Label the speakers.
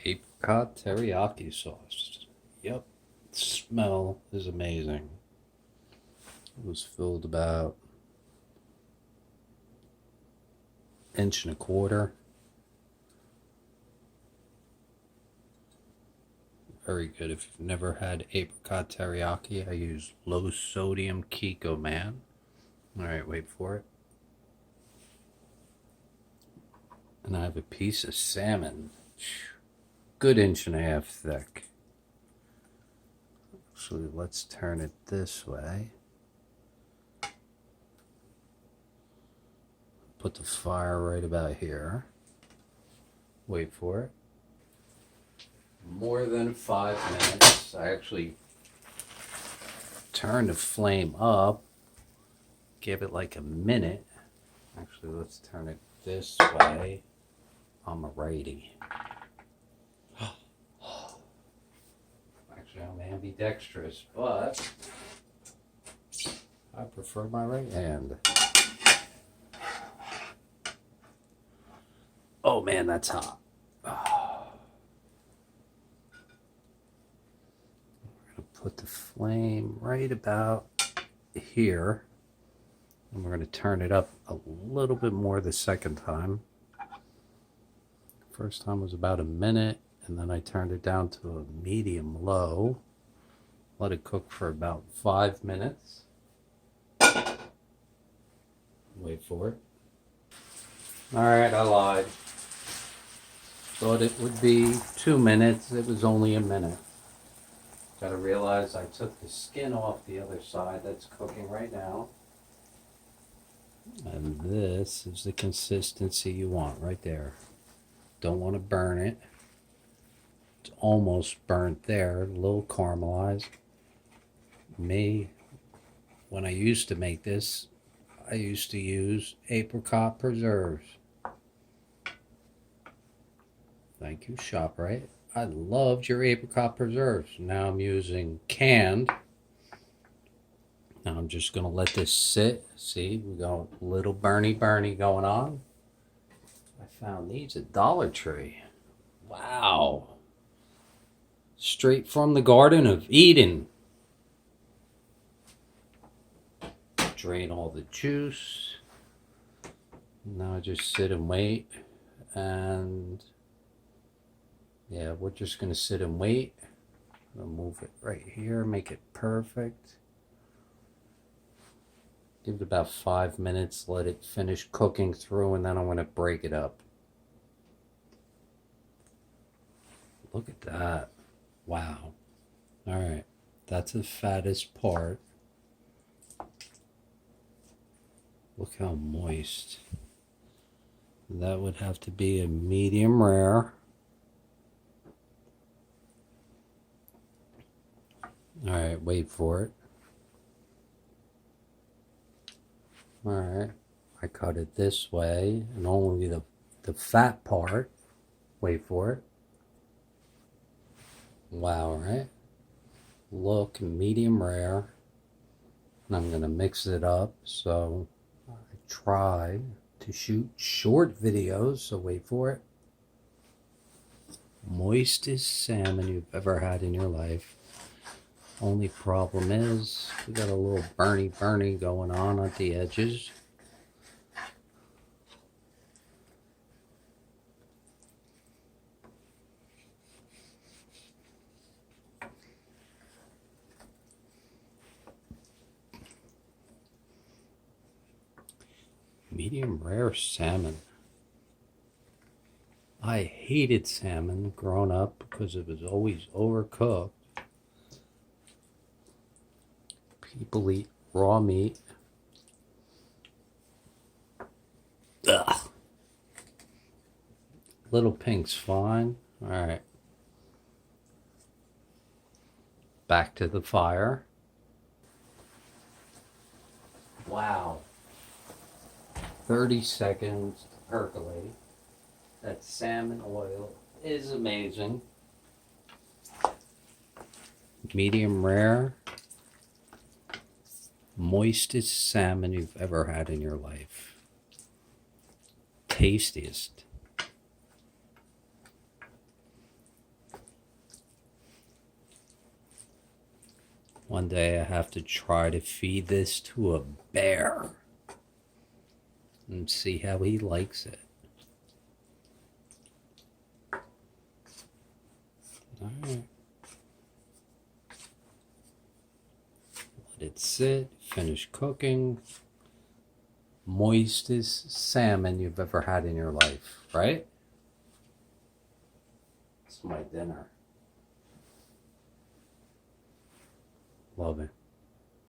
Speaker 1: Apricot Teriyaki sauce. Yep, smell is amazing. It was filled about 1.25 inches. Very good. If you've never had apricot teriyaki, I use low sodium Kikkoman. Alright, wait for it. And I have a piece of salmon. Good 1.5 inches thick. Actually, let's turn it this way. Put the fire right about here. Wait for it. More than 5 minutes. I actually turned the flame up. Give it like a minute. Actually, let's turn it this way. I'm a righty. Actually, I'm ambidextrous, but I prefer my right hand. Oh man, that's hot. We're going to put the flame right about here. And we're going to turn it up a little bit more the second time. First time was about a minute, and then I turned it down to a medium low. Let it cook for about 5 minutes. Wait for it. Alright, I lied. Thought it would be 2 minutes. It was only a minute. Gotta realize I took the skin off the other side. That's cooking right now. And this is the consistency you want right there. Don't want to burn it. It's almost burnt there, a little caramelized. Me, when I used to make this, I used to use apricot preserves. Thank you, ShopRite. I loved your apricot preserves. Now I'm using canned. Now I'm just going to let this sit. See, we got a little burny going on. I found these at Dollar Tree. Wow. Straight from the Garden of Eden. Drain all the juice. Now I just sit and wait. And yeah, we're just going to sit and wait. I'll move it right here, make it perfect. Give it about 5 minutes, let it finish cooking through, and then I'm going to break it up. Look at that. Wow. Alright, that's the fattest part. Look how moist. That would have to be a medium rare. Alright, wait for it. Alright, I cut it this way, and only the fat part. Wait for it. Wow, right? Look, medium rare. And I'm going to mix it up, so I try to shoot short videos, so wait for it. Moistest salmon you've ever had in your life. Only problem is we got a little burny going on at the edges. Medium rare salmon. I hated salmon growing up because it was always overcooked. People eat raw meat. Ugh. Little pink's fine. Alright. Back to the fire. Wow. 30 seconds to percolate. That salmon oil is amazing. Medium rare. Moistest salmon you've ever had in your life. Tastiest. One day I have to try to feed this to a bear and see how he likes it. All right. Let it sit, finish cooking. Moistest salmon you've ever had in your life, right? It's my dinner. Love it.